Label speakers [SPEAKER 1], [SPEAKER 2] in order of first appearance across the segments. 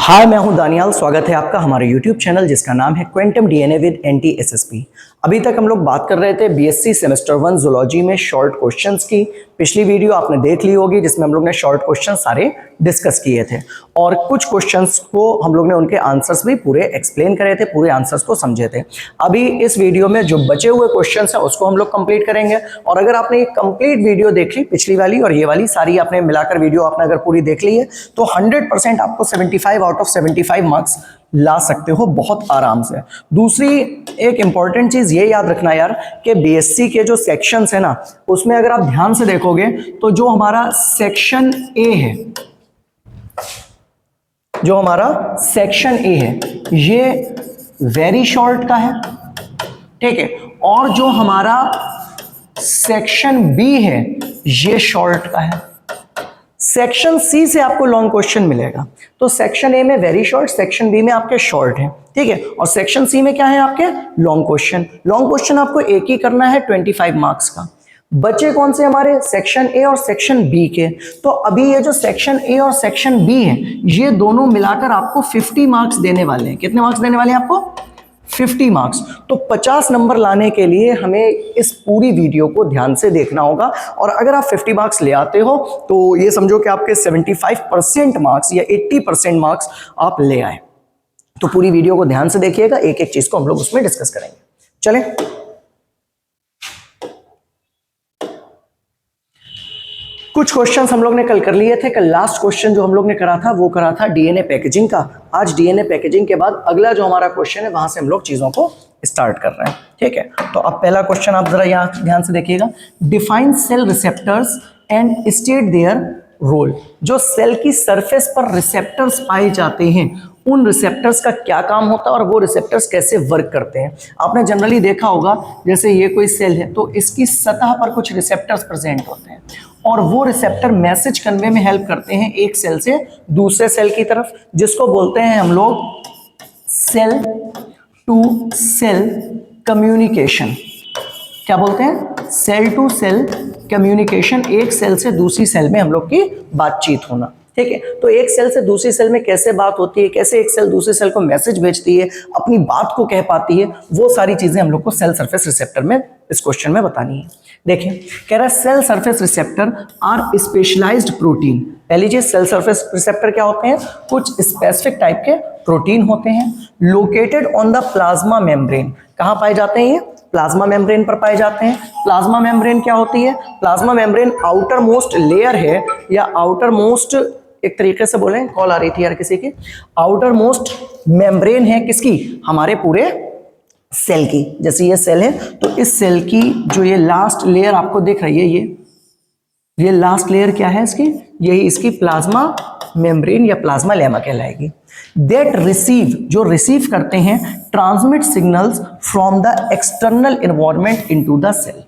[SPEAKER 1] हाय, मैं हूं दानियाल। स्वागत है आपका हमारे YouTube चैनल जिसका नाम है क्वांटम डीएनए विद NTSSP। अभी तक हम लोग बात कर रहे थे BSc सेमेस्टर 1 जूलॉजी में शॉर्ट क्वेश्चंस की। पिछली वीडियो आपने देख ली होगी जिसमें हम लोग ने शॉर्ट क्वेश्चन सारे डिस्कस किए थे और कुछ क्वेश्चंस को हम लोग ने उनके आंसर्स भी पूरे एक्सप्लेन करे थे, पूरे आंसर्स को समझे थे। अभी इस वीडियो में जो बचे हुए क्वेश्चंस हैं उसको हम लोग कंप्लीट करेंगे। और अगर आपने ये कंप्लीट वीडियो देख ली, पिछली वाली और ये वाली सारी आपने मिलाकर वीडियो आपने अगर पूरी देख ली है तो 100% आपको 75 आउट ऑफ 75 मार्क्स ला सकते हो बहुत आराम से। दूसरी एक इंपॉर्टेंट चीज ये याद रखना यार कि बीएससी के जो सेक्शंस है ना, उसमें अगर आप ध्यान से देखोगे तो जो हमारा सेक्शन ए है, जो हमारा सेक्शन ए है ये वेरी शॉर्ट का है, ठीक है। और जो हमारा सेक्शन बी है ये शॉर्ट का है। सेक्शन सी से आपको लॉन्ग क्वेश्चन मिलेगा। तो सेक्शन ए में वेरी शॉर्ट, सेक्शन बी में आपके शॉर्ट है, ठीक है। और सेक्शन सी में क्या है आपके लॉन्ग क्वेश्चन। लॉन्ग क्वेश्चन आपको एक ही करना है 25 मार्क्स का। बचे कौन से हमारे सेक्शन ए और सेक्शन बी के। तो अभी ये जो सेक्शन ए और सेक्शन बी है ये दोनों मिलाकर आपको 50 मार्क्स देने वाले हैं। कितने मार्क्स देने वाले हैं आपको? 50 मार्क्स। तो 50 नंबर लाने के लिए हमें इस पूरी वीडियो को ध्यान से देखना होगा। और अगर आप 50 मार्क्स ले आते हो तो ये समझो कि आपके 75% मार्क्स या 80% मार्क्स आप ले आए। तो पूरी वीडियो को ध्यान से देखिएगा, एक एक चीज को हम लोग उसमें डिस्कस करेंगे। चलें, कुछ क्वेश्चंस हम लोग ने कल कर लिए थे। कल लास्ट क्वेश्चन जो हम लोग ने करा था वो करा था डीएनए पैकेजिंग का। आज डीएनए पैकेजिंग के बाद अगला जो हमारा क्वेश्चन है वहां से हम लोग चीजों को स्टार्ट कर रहे हैं, ठीक है। तो अब पहला क्वेश्चन आप जरा यहाँ ध्यान से देखिएगा। Define cell receptors and state their role. जो सेल की सरफेस पर रिसेप्टर्स पाए जाते हैं उन रिसेप्टर्स का क्या काम होता है और वो रिसेप्टर्स कैसे वर्क करते हैं। आपने जनरली देखा होगा जैसे ये कोई सेल है तो इसकी सतह पर कुछ रिसेप्टर्स प्रेजेंट होते हैं और वो रिसेप्टर मैसेज कन्वे में हेल्प करते हैं एक सेल से दूसरे सेल की तरफ, जिसको बोलते हैं हम लोग सेल टू सेल कम्युनिकेशन। क्या बोलते हैं? Cell to cell communication. एक सेल से दूसरी सेल में हम लोग की बातचीत होना, ठीक है। तो एक सेल से दूसरी सेल में कैसे बात होती है, कैसे एक सेल दूसरी सेल को मैसेज भेजती है, अपनी बात को कह पाती है, वो सारी चीजें हम लोग को सेल सरफेस रिसेप्टर में इस क्वेश्चन में बतानी है। देखिए, कह रहा है cell surface receptor are specialized protein. पहली चीज, सेल सरफेस रिसेप्टर क्या होते हैं? कुछ स्पेसिफिक टाइप के प्रोटीन होते हैं। Located on the plasma membrane. कहां पाए जाते हैं ये? प्लाज्मा मेम्ब्रेन पर पाए जाते हैं। प्लाज्मा मेम्ब्रेन क्या होती है? Plasma membrane outer most layer है या आउटर मोस्ट, एक तरीके से बोलें, कॉल आ रही थी यार किसी की, आउटर मोस्ट मेम्ब्रेन है किसकी? हमारे पूरे सेल की। जैसे ये सेल है तो इस सेल की जो ये लास्ट लेयर आपको दिख रही है, ये लास्ट लेयर क्या है इसकी? यही इसकी प्लाज्मा मेम्ब्रेन या प्लाज्मा लेमा कहलाएगी। दैट रिसीव, जो रिसीव करते हैं, transmit signals from the external environment into the cell.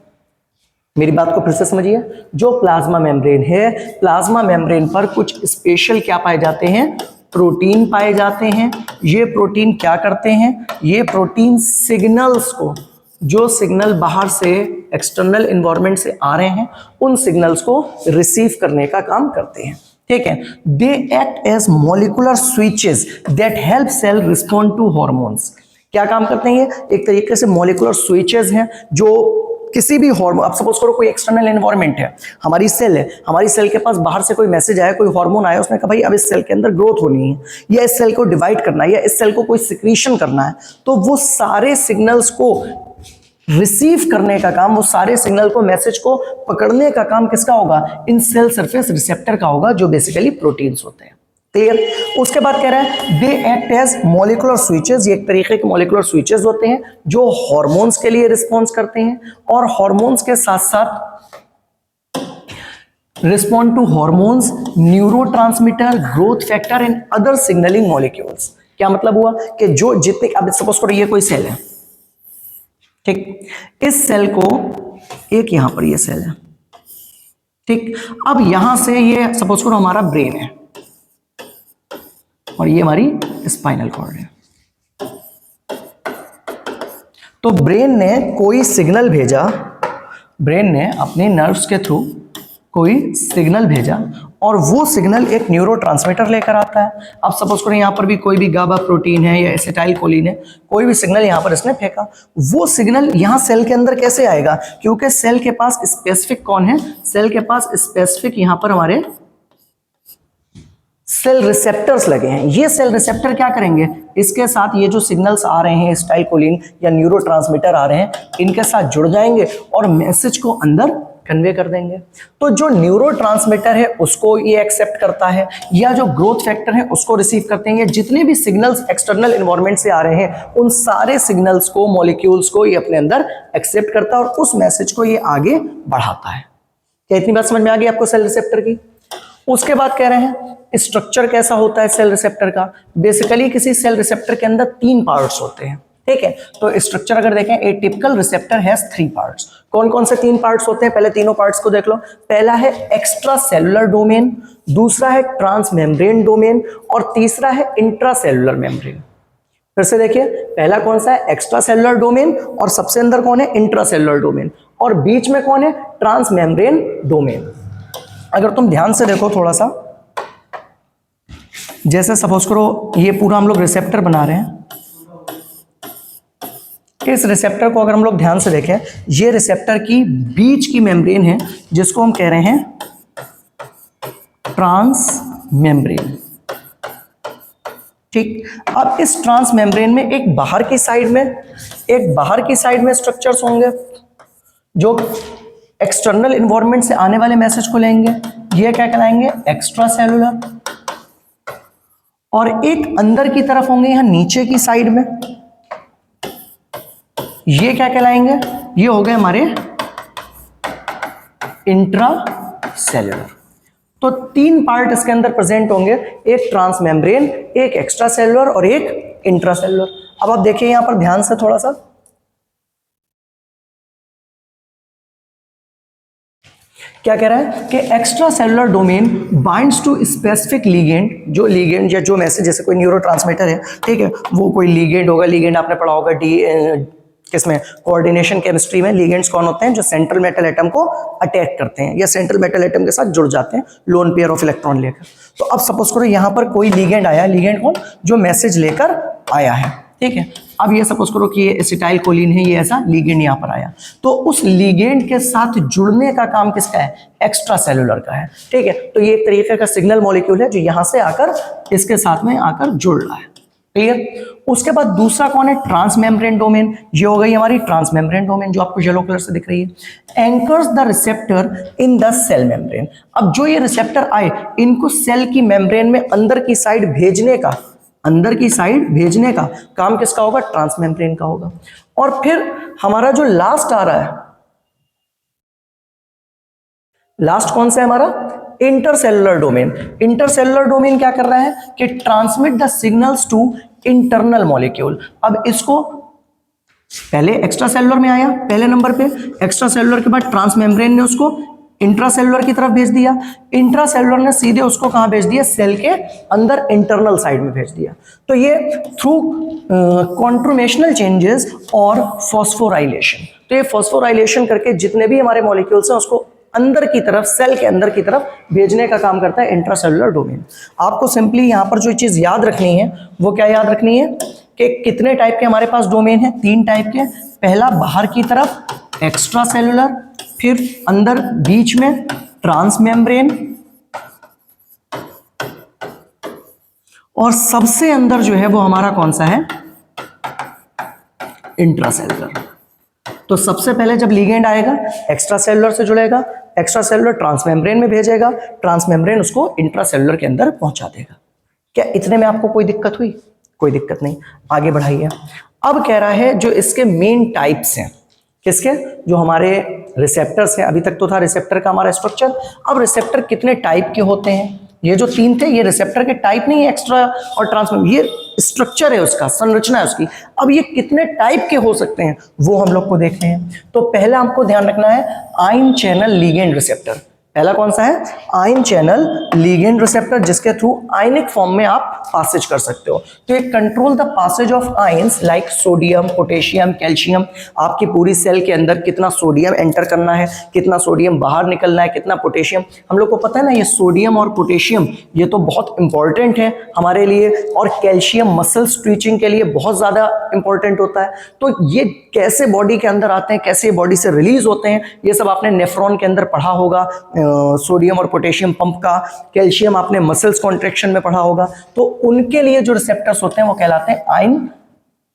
[SPEAKER 1] मेरी बात को फिर से समझिए। जो प्लाज्मा मेम्ब्रेन है, प्लाज्मा मेम्ब्रेन पर कुछ स्पेशल क्या पाए जाते हैं? प्रोटीन पाए जाते हैं। ये प्रोटीन क्या करते हैं? ये प्रोटीन सिग्नल्स को, जो सिग्नल बाहर से एक्सटर्नल एनवायरनमेंट से आ रहे हैं उन सिग्नल्स को रिसीव करने का काम करते हैं, ठीक है। They act as molecular switches that help cell respond to hormones. क्या काम करते हैं ये? एक तरीके से मॉलिक्यूलर स्विचेस हैं जो किसी भी हार्मोन, अब सपोज करो कोई एक्सटर्नल एनवायरनमेंट है, हमारी सेल है, हमारी सेल के पास बाहर से कोई मैसेज आया, कोई हार्मोन आया, उसने कहा भाई अब इस सेल के अंदर ग्रोथ होनी है या इस सेल को डिवाइड करना है या इस सेल को कोई सिक्रीशन करना है, तो वो सारे सिग्नल्स को रिसीव करने का काम, वो सारे सिग्नल को, मैसेज को पकड़ने का काम किसका होगा? इन सेल सरफेस रिसेप्टर का होगा, जो बेसिकली प्रोटीन्स होते हैं। क्लियर? उसके बाद कह रहा है they act as molecular switches. ये एक तरीके के मॉलिक्यूलर स्विचेस होते हैं जो हार्मोन्स के लिए रिस्पॉन्स करते हैं और हार्मोन्स के साथ साथ respond to hormones, neurotransmitter, growth factor and other signalling molecules. क्या मतलब हुआ कि जो जितने, अब सपोज करो ये कोई सेल है, ठीक, इस सेल को, एक यहां पर ये सेल है, ठीक। अब यहां से ये सपोज करो हमारा ब्रेन है और ये हमारी स्पाइनल कॉर्ड है। तो ब्रेन ने कोई सिग्नल भेजा, ब्रेन ने अपने नर्व्स के थ्रू कोई सिग्नल भेजा और वो सिग्नल एक न्यूरोट्रांसमीटर लेकर आता है। अब सपोज करें यहाँ पर भी कोई भी गाबा प्रोटीन है या एसिटाइल कोलिन है, कोई भी सिग्नल यहाँ पर इसने फेंका, वो सिग्नल यहाँ सेल के अंदर कैसे आएगा? क्योंकि सेल के पास स्पेसिफिक कौन है? सेल के पास स्पेसिफिक यहाँ पर हमारे सेल रिसेप्टर्स लगे हैं। ये सेल रिसेप्टर क्या करेंगे? इसके साथ ये जो सिग्नल्स आ रहे हैं एसिटाइल कोलिन या न्यूरोट्रांसमीटर आ रहे हैं, इनके साथ जुड़ जाएंगे और मैसेज को अंदर कन्वे कर देंगे। तो जो न्यूरोट्रांसमीटर है उसको ये एक्सेप्ट करता है, या जो ग्रोथ फैक्टर है उसको रिसीव करते हैं। जितने भी सिग्नल्स एक्सटर्नल एनवायरनमेंट से आ रहे हैं उन सारे सिग्नल्स को, मॉलिक्यूल्स को ये अपने अंदर एक्सेप्ट करता है और उस मैसेज को ये आगे बढ़ाता है। क्या इतनी बात समझ में आ गई आपको सेल रिसेप्टर की? उसके बाद कह रहे हैं स्ट्रक्चर कैसा होता है सेल रिसेप्टर का। बेसिकली किसी सेल रिसेप्टर के अंदर 3 पार्ट्स होते हैं, ठीक है। तो स्ट्रक्चर अगर देखें, ए टिपिकल रिसेप्टर हैज 3 पार्ट्स। कौन कौन से 3 पार्ट्स होते हैं? पहले तीनों पार्ट्स को देख लो। पहला है एक्स्ट्रा सेलुलर डोमेन, दूसरा है ट्रांसमेम्ब्रेन डोमेन और तीसरा है इंट्रासेलुलर मेम्ब्रेन। फिर से देखिए, पहला कौन सा है? एक्स्ट्रा सेलुलर डोमेन, और सबसे अंदर कौन है? इंट्रासेलुलर डोमेन, और बीच में कौन है? Transmembrane domain. अगर तुम ध्यान से देखो थोड़ा सा, जैसे सपोज करो ये पूरा हम लोग रिसेप्टर बना रहे हैं, इस रिसेप्टर को अगर हम लोग ध्यान से देखें, ये रिसेप्टर की बीच की मेम्ब्रेन है जिसको हम कह रहे हैं ट्रांस मेम्ब्रेन, ठीक। अब इस ट्रांस मेम्ब्रेन में एक बाहर की साइड में स्ट्रक्चर्स होंगे जो एक्सटर्नल एनवायरनमेंट से आने वाले मैसेज को लेंगे। ये क्या कहलाएंगे? Extracellular. और एक अंदर की तरफ होंगे यहां नीचे की साइड में, ये क्या कहलाएंगे? ये हो गए हमारे इंट्रा सेलुलर। तो 3 पार्ट इसके अंदर प्रेजेंट होंगे, एक ट्रांस मेम्ब्रेन, एक एक्स्ट्रा सेलुलर और एक इंट्रा सेलुलर। अब आप देखिए यहां पर ध्यान से थोड़ा सा, क्या कह रहा है कि extracellular domain binds to specific ligand. जो लिगेंड या जो मैसेज, जैसे कोई न्यूरोट्रांसमीटर है, ठीक है, वो कोई लिगेंड होगा। लिगेंड आपने पढ़ा होगा किसमें? कोऑर्डिनेशन केमिस्ट्री में। लिगेंड्स कौन होते हैं? जो सेंट्रल मेटल एटम को अटैक करते हैं या सेंट्रल मेटल एटम के साथ जुड़ जाते हैं लोन पेयर ऑफ इलेक्ट्रॉन लेकर। तो अब सपोज करो यहां पर कोई लिगेंड आया। लिगेंड कौन? जो मैसेज लेकर आया है, ठीक है। अब ये सपोज करो कि ये एसिटाइल कोलिन है, ये ऐसा लिगेंड यहां पर आया, तो उस लिगेंड के साथ जुड़ने का काम किसका है? एक्स्ट्रा सेलुलर का है, ठीक है। तो ये एक तरीके का सिग्नल मॉलिक्यूल है जो यहां से आकर इसके साथ में आकर जुड़ रहा है, क्लियर। उसके बाद दूसरा कौन है? Transmembrane domain. ये हो गई हमारी ट्रांसमेम्ब्रेन डोमेन जो आपको येलो कलर से दिख रही है। Anchors the receptor in the cell membrane. अब जो ये रिसेप्टर आए, इनको सेल की मेम्ब्रेन में अंदर की साइड भेजने का काम किसका होगा? ट्रांसमेम्ब्रेन का होगा। और फिर हमारा जो लास्ट आ रहा है, लास्ट कौन सा है हमारा? Intercellular domain. इंटरसेलुलर डोमेन क्या कर रहा है कि transmit the signals to internal molecule. अब इसको पहले एक्स्ट्रा सेलुलर में आया, पहले नंबर पे एक्स्ट्रा सेलुलर के बाद ट्रांसमेम्ब्रेन ने उसको इंट्रासेलुलर की तरफ भेज दिया। इंट्रासेलुलर ने सीधे उसको कहां भेज दिया? सेल के अंदर इंटरनल साइड में भेज दिया। तो ये थ्रू कॉन्ट्रोमेशनल चेंजेस और फॉस्फोराइलेशन, तो ये फॉस्फोराइलेशन करके जितने भी हमारे मॉलिक्यूल्स हैं उसको अंदर की तरफ, सेल के अंदर की तरफ भेजने का काम करता है इंट्रासेलुलर डोमेन। आपको सिंपली यहां पर जो चीज याद रखनी है वो क्या याद रखनी है कि कितने टाइप के हमारे पास डोमेन है? 3 टाइप के। पहला बाहर की तरफ एक्स्ट्रा सेलुलर, फिर अंदर बीच में ट्रांसमेम्ब्रेन, और सबसे अंदर जो है वो हमारा कौन सा है? इंट्रासेलुलर। तो सबसे पहले जब लिगेंड आएगा एक्स्ट्रा सेलुलर से जुड़ेगा, एक्स्ट्रा सेलुलर ट्रांसमेम्ब्रेन में भेजेगा, ट्रांसमेम्ब्रेन उसको इंट्रासेलुलर के अंदर पहुंचा देगा। क्या इतने में आपको कोई दिक्कत हुई? कोई दिक्कत नहीं, आगे बढ़ाइए। अब कह रहा है जो इसके मेन टाइप्स हैं, किसके? जो हमारे रिसेप्टर्स हैं। अभी तक तो था रिसेप्टर का हमारा स्ट्रक्चर, अब रिसेप्टर कितने टाइप के होते हैं? ये जो 3 थे ये रिसेप्टर के टाइप नहीं है, एक्स्ट्रा और ट्रांसमेम्ब्रेन, ये स्ट्रक्चर है उसका, संरचना है उसकी। अब ये कितने टाइप के हो सकते हैं वो हम लोग को देखने हैं। तो पहला आपको ध्यान रखना है आयन चैनल लिगेंड रिसेप्टर। पहला कौन सा है, आयन चैनल लिगेंड रिसेप्टर, जिसके थ्रू आयनिक फॉर्म में आप पासेज कर सकते हो। तो ये control the passage of ions like sodium, potassium, calcium. आपकी पूरी सेल के अंदर कितना सोडियम एंटर करना है, कितना सोडियम बाहर निकलना है, कितना पोटेशियम। हम लोग को पता है ना, ये सोडियम और पोटेशियम ये तो बहुत इंपॉर्टेंट है हमारे लिए, और कैल्शियम मसल स्ट्रीचिंग के लिए बहुत ज्यादा इंपॉर्टेंट होता है। तो ये कैसे बॉडी के अंदर आते हैं, कैसे बॉडी से रिलीज होते हैं, ये सब आपने नेफ्रॉन के अंदर पढ़ा होगा। सोडियम और पोटेशियम पंप का, कैल्शियम आपने मसल्स कॉन्ट्रैक्शन में पढ़ा होगा। तो उनके लिए जो रिसेप्टर्स होते हैं वो कहलाते हैं आयन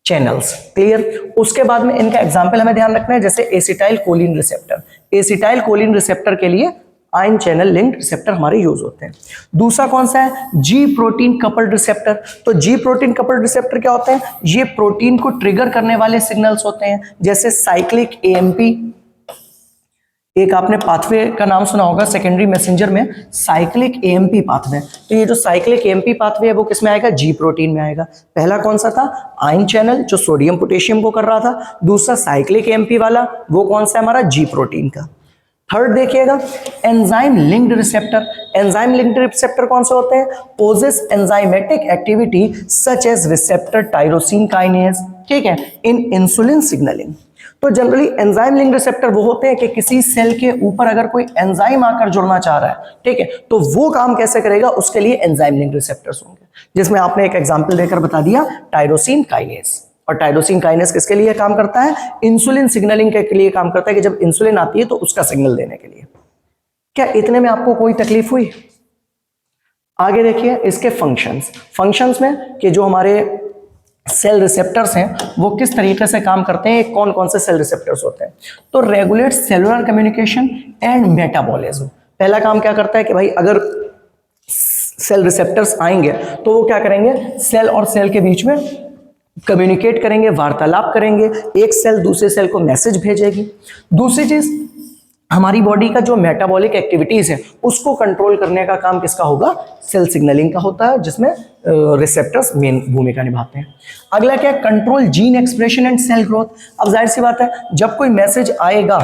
[SPEAKER 1] चैनल्स। क्लियर। उसके बाद में इनका एग्जांपल हमें ध्यान रखना है, जैसे acetyl choline receptor. Acetyl choline receptor के लिए आयन चैनल लिंक्ड रिसेप्टर हमारे यूज होते हैं। दूसरा कौन सा है, जी प्रोटीन कपल्ड रिसेप्टर। तो जी प्रोटीन कपल्ड रिसेप्टर क्या होते हैं, ये प्रोटीन को ट्रिगर करने वाले सिग्नल्स होते हैं, जैसे साइक्लिक एएमपी। एक आपने पाथवे का नाम सुना होगा सेकेंडरी मैसेंजर में, साइक्लिक एएमपी पाथवे। तो ये जो साइक्लिक एएमपी पाथवे है वो किस में आएगा, जी प्रोटीन में आएगा। पहला कौन सा था, आयन चैनल जो सोडियम पोटेशियम को कर रहा था। दूसरा साइक्लिक एएमपी वाला, वो कौन सा है हमारा, जी प्रोटीन का। थर्ड देखिएगा, enzyme linked receptor. Enzyme linked receptor कौन से होते हैं, possess enzymatic activity such as receptor tyrosine kinase, ठीक है, इन इंसुलिन सिग्नलिंग। तो जनरली एंजाइम लिंक्ड रिसेप्टर वो होते हैं कि किसी सेल के ऊपर अगर कोई एंजाइम आकर जुड़ना चाह रहा है, ठीक है, तो वो काम कैसे करेगा, उसके लिए एंजाइम लिंक्ड रिसेप्टर्स होंगे, जिसमें आपने एक एग्जांपल देकर बता दिया, टायरोसिन काइनेज। और टायरोसिन काइनेज किसके लिए काम करता है, इंसुलिन सिग्नलिंग के लिए काम करता है, कि जब इंसुलिन आती है तो उसका सिग्नल देने के लिए। क्या इतने में आपको कोई तकलीफ हुई? आगे देखिए इसके फंक्शंस। फंक्शंस में कि जो हमारे सेल रिसेप्टर्स हैं वो किस तरीके से काम करते हैं, कौन कौन से सेल रिसेप्टर्स होते हैं। तो regulate cellular communication and metabolism. पहला काम क्या करता है कि भाई अगर सेल रिसेप्टर्स आएंगे तो वो क्या करेंगे, सेल और सेल के बीच में कम्युनिकेट करेंगे, वार्तालाप करेंगे, एक सेल दूसरे सेल को मैसेज भेजेगी। दूसरी चीज, हमारी बॉडी का जो मेटाबॉलिक एक्टिविटीज है उसको कंट्रोल करने का काम किसका होगा, सेल सिग्नलिंग का होता है, जिसमें रिसेप्टर्स मेन भूमिका निभाते हैं। अगला क्या है, control gene expression and cell growth. अब जाहिर सी बात है, जब कोई मैसेज आएगा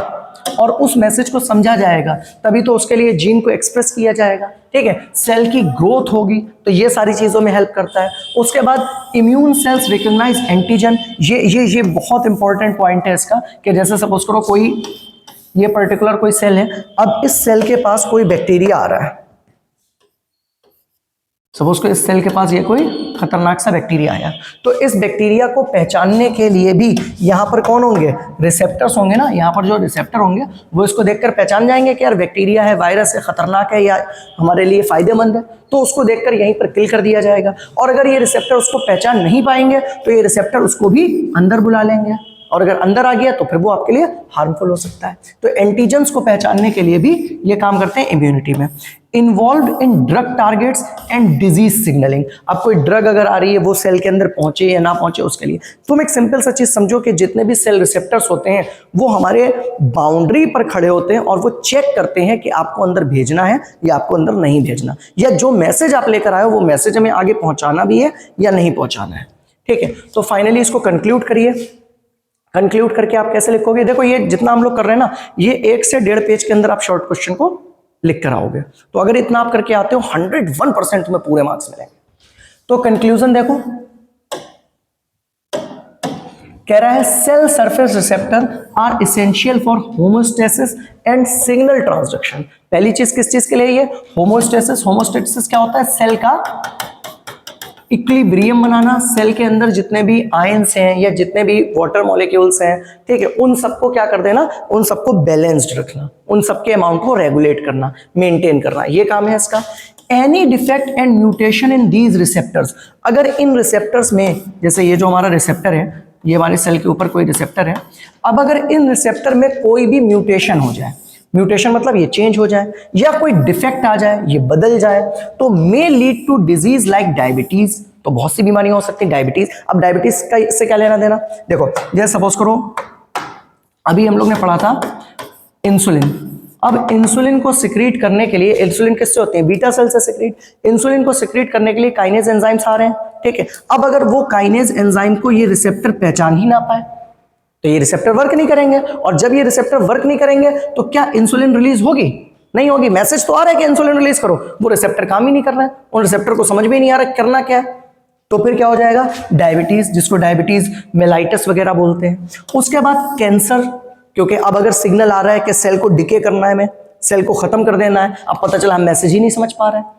[SPEAKER 1] और उस मैसेज को समझा जाएगा तभी तो उसके लिए जीन को एक्सप्रेस किया जाएगा, ठीक है, सेल की ग्रोथ होगी, तो ये सारी चीजों में हेल्प करता है। उसके बाद इम्यून सेल्स रिकॉग्नाइज एंटीजन। ये बहुत इंपॉर्टेंट पॉइंट है इसका, कि जैसे सपोज करो कोई ये पर्टिकुलर कोई सेल है, अब इस सेल के पास कोई बैक्टीरिया आ रहा है, सपोज को इस सेल के पास ये कोई खतरनाक सा बैक्टीरिया आया, तो इस बैक्टीरिया को पहचानने के लिए भी यहाँ पर कौन होंगे, रिसेप्टर्स होंगे ना। यहाँ पर जो रिसेप्टर होंगे वो इसको देखकर पहचान जाएंगे कि यार बैक्टीरिया है, वायरस है, खतरनाक है या हमारे लिए फायदेमंद है, तो उसको देखकर यहीं पर किल कर दिया जाएगा। और अगर ये रिसेप्टर उसको पहचान नहीं पाएंगे तो ये रिसेप्टर उसको भी अंदर बुला लेंगे, और अगर अंदर आ गया तो फिर वो आपके लिए हार्मफुल हो सकता है। तो एंटीजेंस को पहचानने के लिए भी ये काम करते हैं इम्यूनिटी में। Involve in drug targets and disease signalling. अब कोई ड्रग अगर आ रही है वो सेल के अंदर पहुंचे या ना पहुंचे उसके लिए। तुम एक सिंपल सा चीज समझो कि जितने भी सेल रिसेप्टर्स होते हैं वो हमारे बाउंड्री पर खड़े होते हैं और वो चेक करते हैं कि आपको अंदर भेजना है या आपको अंदर नहीं भेजना, या जो मैसेज आप लेकर आए हो वो मैसेज हमें आगे पहुंचाना भी है या नहीं पहुंचाना है, ठीक है। तो फाइनली इसको कंक्लूड करिए। कंक्लूड करके आप कैसे लिखोगे, देखो ये जितना हम लोग कर रहे हैं ना, ये 1 से 1.5 पेज के अंदर आप शॉर्ट क्वेश्चन को लिख कर आओगे। तो अगर इतना आप करके आते हो 101% में पूरे मार्क्स मिलेंगे। तो कंक्लूजन देखो, कह रहा है cell surface receptor are essential for homeostasis and signal transduction. पहली चीज किस चीज के लिए, ये होमोस्टेसिस। होमोस्टेसिस क्या होता है, सेल का इक्विलिब्रियम बनाना, सेल के अंदर जितने भी आयंस हैं या जितने भी वाटर मॉलिक्यूल्स हैं, ठीक है, उन सबको क्या कर देना, उन सबको बैलेंस्ड रखना, उन सबके अमाउंट को रेगुलेट करना, मेंटेन करना, ये काम है इसका। Any defect and mutation in these receptors. अगर इन रिसेप्टर्स में, जैसे ये जो हमारा रिसेप्टर है, ये हमारे सेल के ऊपर कोई रिसेप्टर है, अब अगर इन रिसेप्टर में कोई भी म्यूटेशन हो जाए, म्यूटेशन मतलब ये चेंज हो जाए या कोई डिफेक्ट आ जाए, ये बदल जाए, तो may lead to disease like diabetes. तो बहुत सी बीमारियां हो सकती हैं, डायबिटीज। अब डायबिटीज का इससे क्या लेना देना, देखो जैसे सपोज करो अभी हम लोग ने पढ़ा था इंसुलिन। अब इंसुलिन को सिक्रीट करने के लिए, इंसुलिन किससे होते हैं, बीटा सेल से सिक्रीट। इंसुलिन को सिक्रीट करने के लिए काइनेज एंजाइम्स आ रहे हैं, ठीक है। अब अगर वो काइनेज एंजाइम को ये रिसेप्टर पहचान ही ना पाए तो ये रिसेप्टर वर्क नहीं करेंगे, और जब ये रिसेप्टर वर्क नहीं करेंगे तो क्या इंसुलिन रिलीज होगी, नहीं होगी। मैसेज तो आ रहा है कि इंसुलिन रिलीज करो, वो रिसेप्टर काम ही नहीं कर रहा है, उन रिसेप्टर को समझ में नहीं आ रहा करना क्या है, तो फिर क्या हो जाएगा, डायबिटीज, जिसको डायबिटीज मेलाइटस वगैरह बोलते हैं। उसके बाद कैंसर, क्योंकि अब अगर सिग्नल आ रहा है कि सेल को डिके करना है, हमें सेल को खत्म कर देना है, अब पता चला हम मैसेज ही नहीं समझ पा रहे हैं,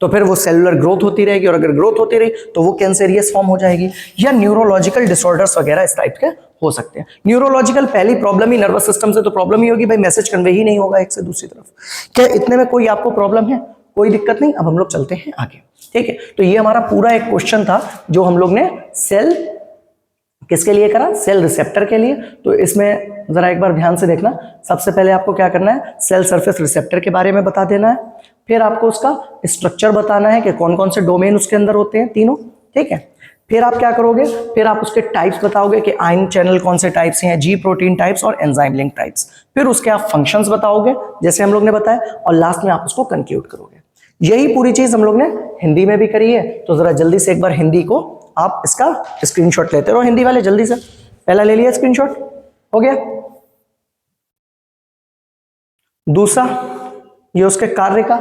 [SPEAKER 1] तो फिर वो सेलुलर ग्रोथ होती रहेगी, और अगर ग्रोथ होती रही तो वो कैंसरियस फॉर्म हो जाएगी। या न्यूरोलॉजिकल डिसऑर्डर्स वगैरह इस टाइप के हो सकते हैं। न्यूरोलॉजिकल पहली प्रॉब्लम ही नर्वस सिस्टम से तो प्रॉब्लम ही होगी भाई, मैसेज कन्वे ही नहीं होगा एक से दूसरी तरफ। क्या इतने में कोई आपको प्रॉब्लम है? कोई दिक्कत नहीं। अब हम लोग चलते हैं आगे, ठीक है। तो ये हमारा पूरा एक क्वेश्चन था जो हम लोग ने सेल किसके लिए करा, सेल रिसेप्टर के लिए। तो इसमें जरा एक बार ध्यान से देखना, सबसे पहले आपको क्या करना है, सेल सरफेस रिसेप्टर के बारे में बता देना है, फिर आपको उसका स्ट्रक्चर बताना है कि कौन कौन से डोमेन उसके अंदर होते हैं, तीनों, ठीक है। फिर आप क्या करोगे, फिर आप उसके टाइप्स बताओगे कि आयन चैनल कौन से टाइप्स हैं, जी प्रोटीन टाइप्स और एंजाइम लिंक टाइप्स। फिर उसके आप फंक्शंस बताओगे जैसे हम लोग ने बताया, और लास्ट में आप उसको कंक्लूड करोगे। यही पूरी चीज हम लोग ने हिंदी में भी करी है। तो जरा जल्दी से एक बार हिंदी को आप इसका स्क्रीनशॉट लेते रहो, हिंदी वाले जल्दी से, पहला ले लिया स्क्रीनशॉट, हो गया। दूसरा, ये उसके कार्य का,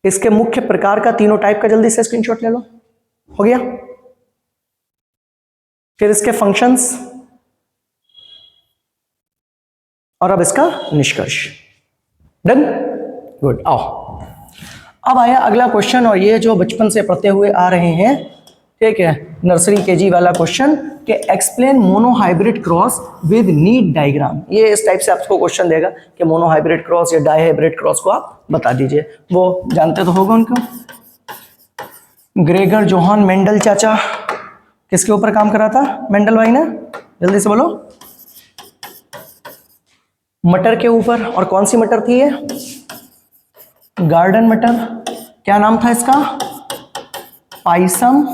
[SPEAKER 1] इसके मुख्य प्रकार का, तीनों टाइप का जल्दी से स्क्रीनशॉट ले लो, हो गया। फिर इसके फंक्शंस, और अब इसका निष्कर्ष। Done, good. आओ अब आया अगला क्वेश्चन, और ये जो बचपन से पढ़ते हुए आ रहे हैं, ठीक है, नर्सरी केजी वाला क्वेश्चन, कि explain monohybrid cross with need diagram. ये इस टाइप से आपको क्वेश्चन देगा कि मोनोहाइब्रिड क्रॉस या डाइहाइब्रिड क्रॉस को आप बता दीजिए। वो जानते तो होगा उनको, ग्रेगर जोहान मेंडल चाचा किसके ऊपर काम करा था मेंडल भाई ने, जल्दी से बोलो। मटर के ऊपर, और कौन सी मटर थी ये, गार्डन मटर। क्या नाम था इसका, पाइसम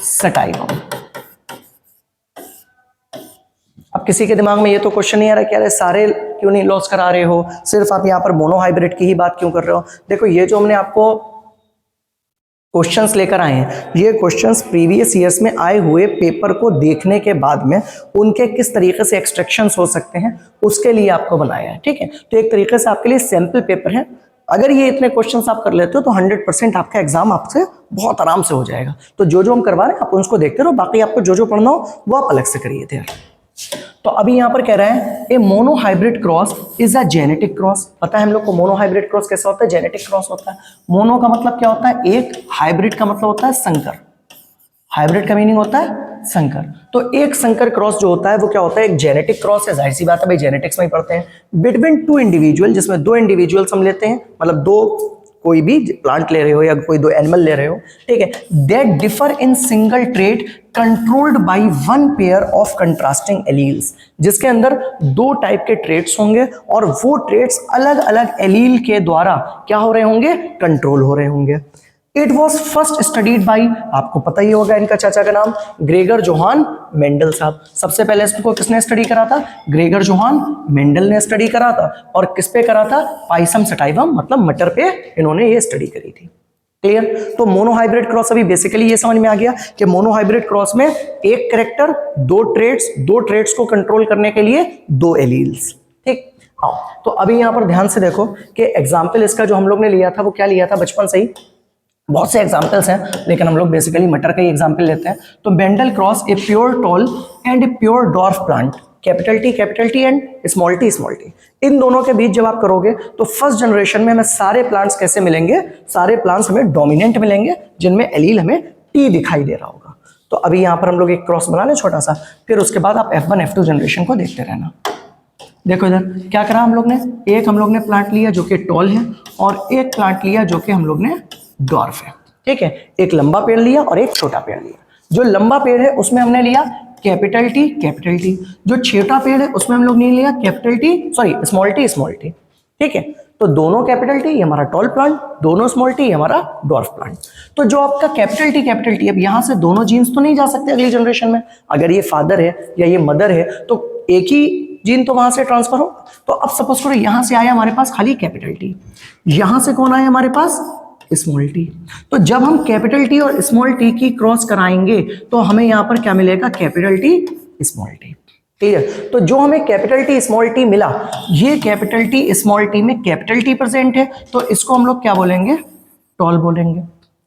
[SPEAKER 1] सटाइवम। अब किसी के दिमाग में ये तो क्वेश्चन नहीं आ रहा कि अरे सारे क्यों नहीं लॉस करा रहे हो, सिर्फ आप यहां पर मोनोहाइब्रिड की ही बात क्यों कर रहे हो। देखो ये जो हमने आपको क्वेश्चंस लेकर आए हैं, ये क्वेश्चंस प्रीवियस ईयर्स में आए हुए पेपर को देखने के बाद में उनके किस तरीके से एक्सट्रैक्शंस हो सकते हैं उसके लिए आपको बनाया है, ठीक है। तो एक तरीके से आपके लिए सैंपल पेपर है। अगर ये इतने क्वेश्चंस आप कर लेते हो तो 100% आपका एग्जाम आपसे बहुत आराम से हो जाएगा। तो जो जो हम करवा रहे हैं आप उसको देखते रहो, बाकी आपको जो जो पढ़ना हो वो आप अलग से करिए थे। तो अभी यहां पर कह रहे हैं a monohybrid cross is a genetic cross. पता है हम लोग को मोनोहाइब्रिड क्रॉस कैसा होता है, जेनेटिक क्रॉस होता है। मोनो का मतलब क्या होता है एक, हाइब्रिड का मतलब होता है संकर, हाइब्रिड का मीनिंग होता है संकर। तो एक संकर क्रॉस जो होता है वो क्या होता है, एक जेनेटिक क्रॉस है, जाहिर सी बात है भाई जेनेटिक्स में ही पढ़ते हैं, बिटवीन टू इंडिविजुअल, जिसमें दो इंडिविजुअल्स हम लेते हैं, मतलब दो, कोई भी प्लांट ले रहे हो या कोई दो एनिमल ले रहे हो, ठीक है, that differ in single trait controlled by one pair of contrasting alleles, जिसके अंदर दो टाइप के ट्रेट्स होंगे और वो ट्रेट्स अलग अलग एलील के द्वारा क्या हो रहे होंगे, कंट्रोल हो रहे होंगे। It was first studied by, आपको पता ही होगा इनका चाचा का नाम, ग्रेगर जोहान मेंडल साहब। सबसे पहले इसको किसने स्टडी करा था, ग्रेगर जोहान मेंडल ने स्टडी करा था। और किस पे करा था, पाइसम सटाइवम, मतलब मटर पे इन्होंने ये स्टडी करी थी। क्लियर। तो मोनोहाइब्रिड क्रॉस, अभी बेसिकली ये समझ में आ गया कि मोनोहाइब्रिड क्रॉस में एक कैरेक्टर, दो ट्रेट्स को कंट्रोल करने के लिए दो एलील्स, ठीक। हाँ, तो अभी यहां पर ध्यान से देखो कि एग्जाम्पल इसका जो हम लोग ने लिया था वो क्या लिया था, बचपन से ही बहुत से एग्जाम्पल्स हैं लेकिन हम लोग बेसिकली मटर का ही एग्जाम्पल लेते हैं। तो Mendel cross a pure tall and a pure dwarf plant, capital T and small t, इन दोनों के बीच जब आप करोगे तो फर्स्ट जनरेशन में हमें सारे प्लांट्स कैसे मिलेंगे, सारे प्लांट्स हमें डोमिनेंट मिलेंगे जिनमें एलील हमें टी दिखाई दे रहा होगा। तो अभी यहाँ पर हम लोग एक क्रॉस बना लें छोटा सा, फिर उसके बाद आप F1 F2 जनरेशन को देखते रहना। देखो इधर क्या करा हम लोग ने, एक हम लोग ने प्लांट लिया जो कि टॉल है और एक प्लांट लिया जो कि हम लोग ने डॉर्फ है, ठीक है। एक लंबा पेड़ लिया और एक छोटा पेड़ लिया। जो लंबा पेड़ है उसमें हमने लिया कैपिटल टी, जो छोटा पेड़ है उसमें हम लोग ने लिया स्मॉल टी, ठीक है। तो दोनों कैपिटल टी हमारा टॉल प्लांट, दोनों स्मॉल टी हमारा डॉर्फ प्लांट। तो जो आपका कैपिटल टी, अब यहां से दोनों जीन्स तो नहीं जा सकते अगली जनरेशन में, अगर ये फादर है या ये मदर है तो एक ही जीन तो वहां से ट्रांसफर हो। तो अब सपोज करो यहां से आया हमारे पास खाली कैपिटल टी, यहां से कौन आया हमारे पास, स्मॉल टी। तो जब हम कैपिटल टी और स्मॉल टी की क्रॉस कराएंगे तो हमें यहां पर क्या मिलेगा, capital T small T, clear. तो जो हमें कैपिटल टी स्मॉल टी मिला, ये कैपिटल टी स्मॉल टी में कैपिटल टी प्रेजेंट है, तो इसको हम लोग क्या बोलेंगे, टॉल बोलेंगे।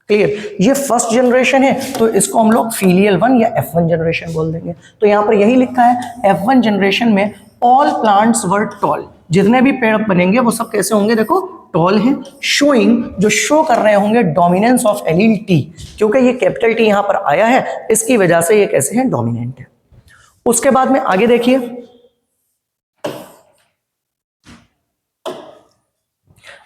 [SPEAKER 1] क्लियर। ये फर्स्ट जनरेशन है तो इसको हम लोग फीलियल वन या F1 जनरेशन बोल देंगे। तो यहां पर यही लिखा है F1 जनरेशन में ऑल प्लांट्स वर टॉल, जितने भी पेड़ बनेंगे वो सब कैसे होंगे, देखो टॉल है, शोइंग जो शो कर रहे होंगे डोमिनेंस ऑफ एलील टी, क्योंकि ये कैपिटल टी यहां पर आया है इसकी वजह से ये कैसे है, डोमिनेंट है। उसके बाद में आगे देखिए,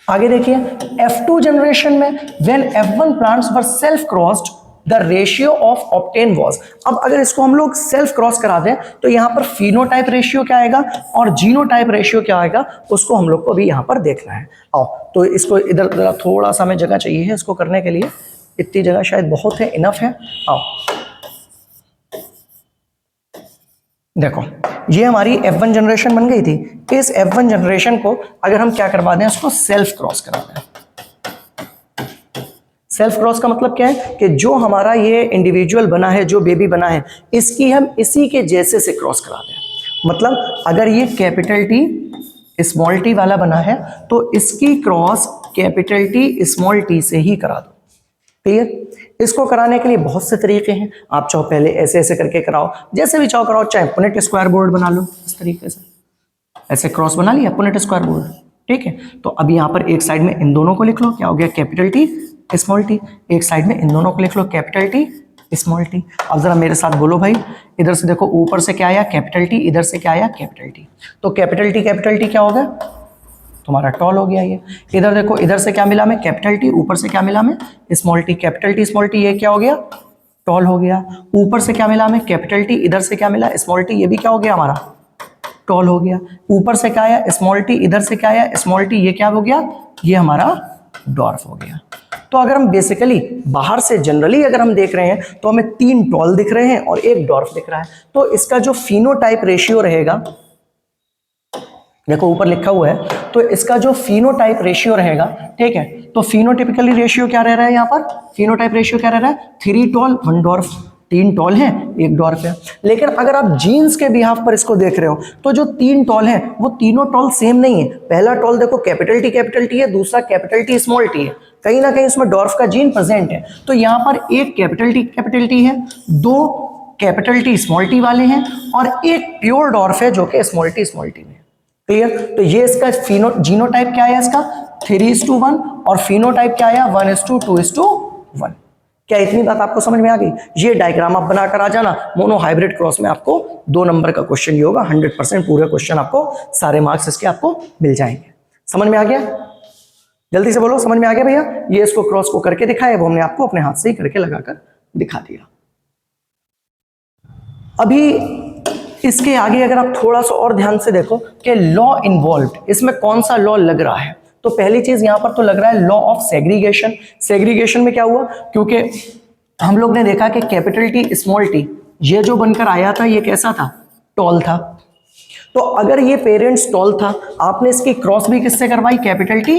[SPEAKER 1] आगे देखिए F2 जनरेशन में when F1 plants were self crossed the ratio of obtain was. अब अगर इसको हम लोग सेल्फ क्रॉस करा दें तो यहां पर फिनोटाइप रेशियो क्या आएगा और जीनोटाइप रेशियो क्या आएगा, उसको हम लोग को भी यहां पर देखना है। आओ तो इसको इधर थोड़ा सा हमें जगह चाहिए है इसको करने के लिए, इतनी जगह शायद बहुत है, इनफ है। आओ देखो ये हमारी F1 जनरेशन बन गई थी, इस F1 जनरेशन को अगर हम क्या करवा दें, उसको सेल्फ क्रॉस करा दें। सेल्फ क्रॉस का मतलब क्या है कि जो हमारा ये इंडिविजुअल बना है, जो बेबी बना है, इसकी हम इसी के जैसे से क्रॉस करा दें। मतलब अगर ये कैपिटल टी स्मॉल टी वाला बना है तो इसकी cross capital T small T से ही करा दो। क्लियर। इसको कराने के लिए बहुत से तरीके हैं, आप चाहो पहले ऐसे ऐसे करके कराओ, जैसे भी चाहो कराओ, चाहे पुनेट स्क्वायर बोर्ड बना लो, इस तरीके से ऐसे क्रॉस बना लिया पुनेट स्क्वायर बोर्ड, ठीक है। तो अब यहाँ पर एक साइड में इन दोनों को लिख लो, क्या हो गया, कैपिटल टी स्मॉल टी, एक साइड में इन दोनों को लिख लो, कैपिटल टी स्मॉल टी। अब जरा मेरे साथ बोलो भाई, इधर से देखो ऊपर से क्या आया, कैपिटल टी, इधर से क्या आया, कैपिटल टी। तो कैपिटल टी क्या हो गया, तुम्हारा टॉल हो गया ये। इधर देखो, इधर से क्या मिला हमें, कैपिटल टी, ऊपर से क्या मिला हमें, small T, capital T small T, ये क्या हो गया, टॉल हो गया। ऊपर से क्या मिला हमें, कैपिटल टी, इधर से क्या मिला, स्मॉल टी, ये भी क्या हो गया हमारा, टॉल हो गया। ऊपर से क्या आया, स्मॉल टी, इधर से क्या आया, स्मॉल टी, ये क्या हो गया, ये हमारा डॉर्फ हो गया। तो अगर हम बेसिकली बाहर से जनरली अगर हम देख रहे हैं तो हमें 3 टॉल दिख रहे हैं और 1 डॉर्फ दिख रहा है। तो इसका जो फिनोटाइप रेशियो रहेगा, देखो ऊपर लिखा हुआ है, तो इसका जो फिनोटाइप रेशियो रहेगा, ठीक है, तो फिनोटिपिकली रेशियो क्या रह रहा है यहाँ पर, फिनोटाइप रेशियो क्या रह रहा है, 3 टॉल 1 डॉर्फ, 3 टॉल है 1 डॉर्फ है। लेकिन अगर आप जीन्स के बिहाफ पर इसको देख रहे हो तो जो 3 टॉल है वो तीनों टॉल सेम नहीं है। पहला टॉल देखो कैपिटल टी है, दूसरा कैपिटल टी स्मॉल टी है, कहीं ना कहीं इसमें डॉर्फ का जीन प्रेजेंट है। तो यहाँ पर एक कैपिटल टी है, 2 कैपिटल टी स्मॉल टी वाले हैं और एक प्योर डॉर्फ है जो कि स्मॉल टी में। क्लियर। तो ये इसका जीनोटाइप क्या है, इसका 3:1 और फिनोटाइप क्या आया 1:2:1। क्या इतनी बात आपको समझ में आ गई? ये डायग्राम आप बनाकर आ जाना, मोनो हाइब्रिड क्रॉस में आपको 2 नंबर का क्वेश्चन ये होगा, 100% पूरे क्वेश्चन आपको, सारे मार्क्स इसके आपको मिल जाएंगे। समझ में आ गया? जल्दी से बोलो, समझ में आ गया भैया? ये इसको क्रॉस को करके दिखाया, वो हमने आपको अपने हाथ से ही करके लगाकर दिखा दिया। अभी इसके आगे अगर आप थोड़ा सा और ध्यान से देखो कि लॉ इन्वॉल्व्ड, इसमें कौन सा लॉ लग रहा है, तो पहली चीज यहां पर तो लग रहा है लॉ ऑफ सेग्रीगेशन। सेग्रीगेशन में क्या हुआ, क्योंकि हम लोग ने देखा कि कैपिटल टी स्मॉल टी ये जो बनकर आया था ये कैसा था, टॉल था। तो अगर ये पेरेंट्स टॉल था, आपने इसकी क्रॉस भी किससे करवाई, कैपिटल टी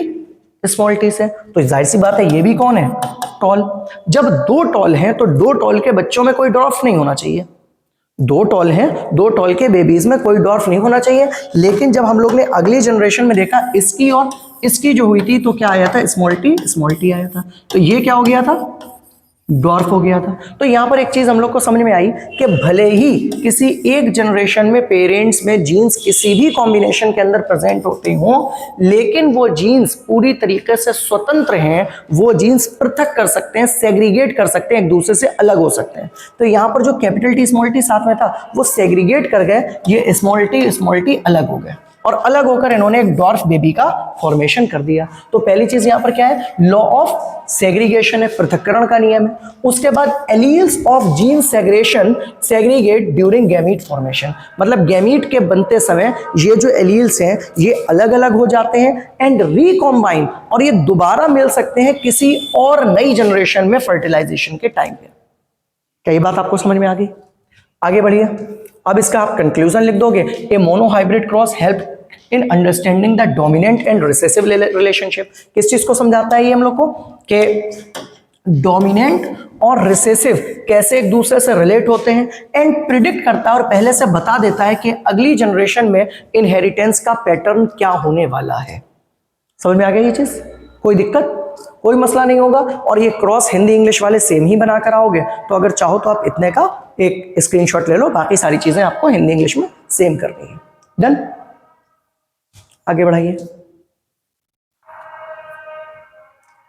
[SPEAKER 1] स्मॉल टी से, तो जाहिर सी बात है ये भी कौन है, टॉल। जब 2 टॉल हैं तो 2 टॉल के बच्चों में कोई डॉर्फ नहीं होना चाहिए। 2 टॉल हैं, 2 टॉल के बेबीज में कोई डॉर्फ नहीं होना चाहिए। लेकिन जब हम लोग ने अगली जनरेशन में देखा इसकी और इसकी जो हुई थी, तो क्या आया था, स्मॉल टी आया था, तो ये क्या हो गया था, डॉर्फ हो गया था। तो यहां पर एक चीज हम लोग को समझ में आई कि भले ही किसी एक जनरेशन में पेरेंट्स में जीन्स किसी भी कॉम्बिनेशन के अंदर प्रेजेंट होते हों, लेकिन वो जीन्स पूरी तरीके से स्वतंत्र हैं, वो जीन्स पृथक कर सकते हैं, सेग्रीगेट कर सकते हैं, एक दूसरे से अलग हो सकते हैं। तो यहां पर जो कैपिटल टी स्मॉल टी साथ में था वो सेग्रीगेट कर गए, ये स्मॉल टी अलग हो गए और अलग होकर इन्होंने एक डॉर्फ बेबी का फॉर्मेशन कर दिया। तो पहली चीज यहां पर क्या है, लॉ ऑफ सेग्रीगेशन है, पृथक्करण का नियम है। उसके बाद alleles of gene segregate during gamete formation, मतलब गैमीट के बनते समय ये जो एलील्स हैं ये अलग अलग हो जाते हैं एंड रिकॉम्बाइन, और ये दोबारा मिल सकते हैं किसी और नई जनरेशन में फर्टिलाइजेशन के टाइम पे। क्या ये बात आपको समझ में आ गई? आगे बढ़िए। अब इसका आप कंक्लूजन लिख दोगे, a mono hybrid cross help in understanding the dominant and recessive relationship. किस चीज को समझाता है ये हम लोग को, कि डोमिनेंट और रिसेसिव कैसे एक दूसरे से रिलेट होते हैं, एंड प्रिडिक्ट करता है और पहले से बता देता है कि अगली जनरेशन में इनहेरिटेंस का पैटर्न क्या होने वाला है। समझ में आ गया ये चीज? कोई दिक्कत, कोई मसला नहीं होगा। और ये क्रॉस हिंदी इंग्लिश वाले सेम ही बना कर आओगे, तो अगर चाहो तो आप इतने का एक स्क्रीनशॉट ले लो, बाकी सारी चीजें आपको हिंदी इंग्लिश में सेम करनी है। डन, आगे बढ़ाइए।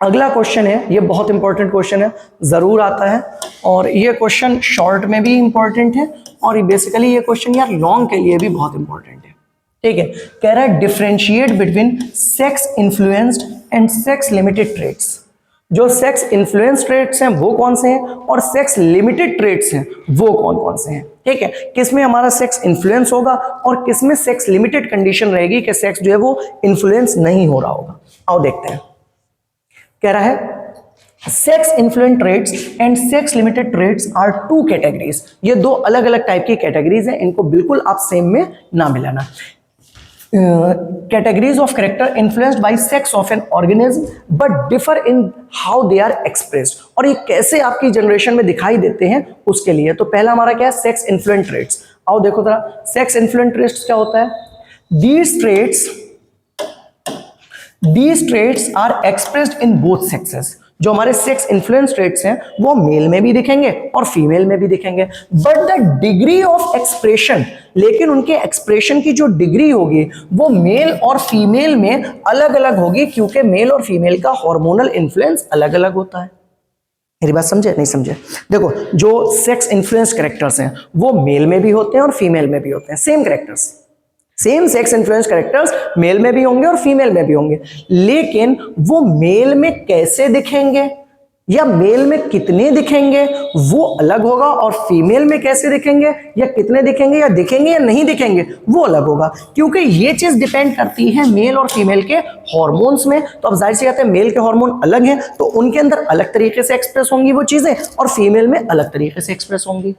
[SPEAKER 1] अगला क्वेश्चन है, ये बहुत इंपॉर्टेंट क्वेश्चन है, जरूर आता है, और ये क्वेश्चन शॉर्ट में भी इंपॉर्टेंट है, और बेसिकली ये क्वेश्चन यार लॉन्ग के लिए भी बहुत इंपॉर्टेंट है। ठीक है, कह रहा है differentiate between sex influenced and sex limited traits. जो सेक्स इन्फ्लुएंस ट्रेट्स हैं वो कौन से हैं, और सेक्स लिमिटेड ट्रेट्स हैं वो कौन कौन से हैं। ठीक है, किसमें हमारा सेक्स इन्फ्लुएंस होगा और किसमें सेक्स लिमिटेड कंडीशन रहेगी कि सेक्स जो है वो इन्फ्लुएंस नहीं हो रहा होगा। आओ देखते हैं। कह रहा है sex influence traits and sex limited traits are two categories. ये दो अलग अलग टाइप की कैटेगरीज हैं, इनको बिल्कुल आप सेम में ना मिलाना। Categories of character influenced by sex of an organism but differ in how they are expressed, और ये कैसे आपकी जनरेशन में दिखाई देते हैं उसके लिए। तो पहला हमारा क्या है, सेक्स इन्फ्लुएंस ट्रेट्स। आओ देखो जरा, सेक्स इन्फ्लुएंस ट्रेट्स क्या होता है। These traits are expressed in both sexes। जो हमारे सेक्स इन्फ्लुएंस ट्रेट्स हैं वो मेल में भी दिखेंगे और फीमेल में भी दिखेंगे, but the degree of expression, लेकिन उनके एक्सप्रेशन की जो डिग्री होगी वो मेल और फीमेल में अलग अलग होगी, क्योंकि मेल और फीमेल का हार्मोनल इन्फ्लुएंस अलग अलग होता है। मेरी बात समझे नहीं समझे? देखो, जो सेक्स इन्फ्लुएंस कैरेक्टर्स हैं वो मेल में भी होते हैं और फीमेल में भी होते हैं। Same characters, same sex influence characters male में भी होंगे और फीमेल में भी होंगे, लेकिन वो मेल में कैसे दिखेंगे या मेल में कितने दिखेंगे वो अलग होगा, और फीमेल में कैसे दिखेंगे या कितने दिखेंगे या दिखेंगे या नहीं दिखेंगे वो अलग होगा, क्योंकि ये चीज डिपेंड करती है मेल और फीमेल के हॉर्मोन्स में। तो अब जाहिर सी बात है मेल के हार्मोन अलग हैं तो उनके अंदर अलग तरीके से एक्सप्रेस होंगी वो चीजें, और फीमेल में अलग तरीके से एक्सप्रेस होंगी।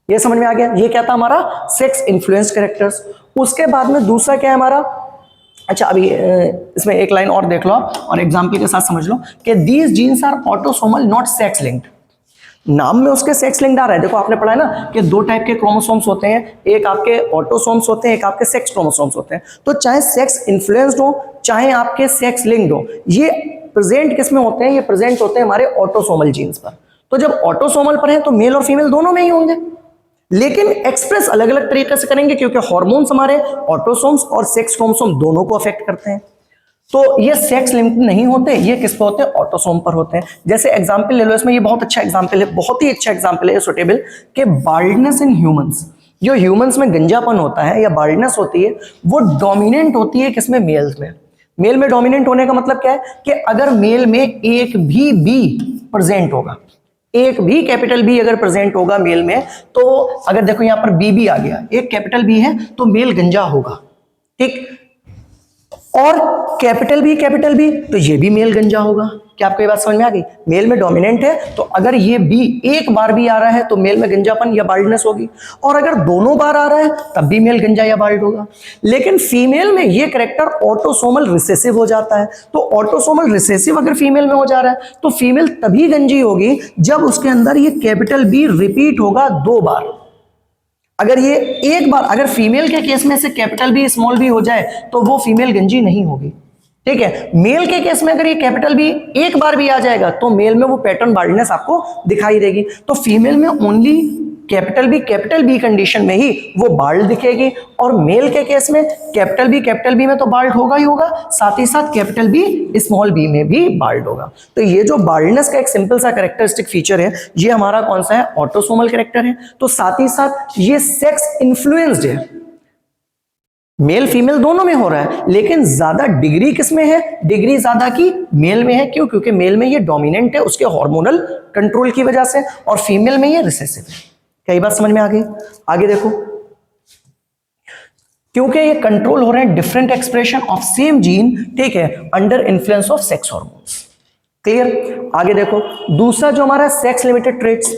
[SPEAKER 1] ये समझ में आ गया? ये क्या था हमारा सेक्स इन्फ्लुएंस कैरेक्टर्स। उसके बाद में दूसरा क्या है हमारा, अच्छा अभी इसमें एक लाइन और देख लो आप और एग्जांपल के साथ समझ लो कि these genes are autosomal not sex linked. नाम में उसके सेक्स लिंक्ड आ रहा है। देखो आपने पढ़ा है ना कि दो टाइप के क्रोमोसोम्स होते हैं, एक आपके ऑटोसोम्स होते हैं, एक आपके सेक्स क्रोमोसोम्स होते हैं। तो चाहे सेक्स इन्फ्लुएंस्ड हो चाहे आपके सेक्स लिंक्ड हो, ये प्रेजेंट किस में होते हैं, ये प्रेजेंट होते हैं हमारे ऑटोसोमल जीन्स पर। तो जब ऑटोसोमल पर है तो मेल और फीमेल दोनों में ही होंगे, लेकिन एक्सप्रेस अलग अलग तरीके से करेंगे, क्योंकि हार्मोन्स हमारे ऑटोसोम्स और सेक्स क्रोमोसोम दोनों को अफेक्ट करते हैं। तो ये सेक्स लिंक्ड नहीं होते, ये किस पे होते हैं, ऑटोसोम पर होते हैं। जैसे एग्जांपल ले लो, इसमें ये बहुत अच्छा एग्जांपल है, बहुत ही अच्छा एग्जांपल है सुटेबल, कि बाल्डनेस इन ह्यूमंस। जो ह्यूमंस में गंजापन होता है या बाल्डनेस होती है वो डोमिनेंट होती है किसमें, मेल्स में। मेल में डोमिनेंट होने का मतलब क्या है कि अगर मेल में एक भी बी प्रेजेंट होगा, एक भी कैपिटल बी अगर प्रेजेंट होगा मेल में, तो अगर देखो यहां पर बी भी आ गया, एक कैपिटल बी है तो मेल गंजा होगा, ठीक। और कैपिटल बी तो ये भी मेल गंजा होगा। क्या आपको ये बात समझ में आ गई? मेल में डोमिनेंट है तो अगर ये बी एक बार भी आ रहा है तो मेल में गंजापन या बाल्डनेस होगी, और अगर दोनों बार आ रहा है तब भी मेल गंजा या बाल्ड होगा। लेकिन फीमेल में ये कैरेक्टर ऑटोसोमल रिसेसिव हो जाता है। तो ऑटोसोमल रिसेसिव अगर फीमेल में हो जा रहा है तो फीमेल तभी गंजी होगी जब उसके अंदर ये कैपिटल बी रिपीट होगा 2 बार। अगर ये एक बार, अगर फीमेल के केस में से कैपिटल बी स्मॉल बी हो जाए तो वो फीमेल गंजी नहीं होगी, ठीक है। मेल के केस में अगर ये कैपिटल बी एक बार भी आ जाएगा तो मेल में वो पैटर्न बाल्डनेस आपको दिखाई देगी। तो फीमेल में ओनली कैपिटल बी कंडीशन में ही वो बाल्ड दिखेगी, और मेल के केस में कैपिटल बी में तो बाल्ड होगा ही होगा, साथ ही साथ कैपिटल बी स्मॉल बी में भी बाल्ड होगा। तो ये जो बाल्डनेस का एक सिंपल सा कैरेक्टरिस्टिक फीचर है, ये हमारा कौन सा है, ऑटोसोमल कैरेक्टर है। तो साथ ही साथ ये सेक्स इन्फ्लुएंस्ड है, मेल फीमेल दोनों में हो रहा है, लेकिन ज्यादा डिग्री किसमें है, डिग्री ज्यादा की मेल में है। क्यों? क्योंकि मेल में ये डोमिनेंट है उसके हार्मोनल कंट्रोल की वजह से, और फीमेल में ये रिसेसिव है। कई बात समझ में आ गई? आगे देखो, क्योंकि ये कंट्रोल हो रहे हैं different expression of same gene, ठीक है, under influence of sex hormones. Clear? आगे देखो, दूसरा जो हमारा sex limited traits,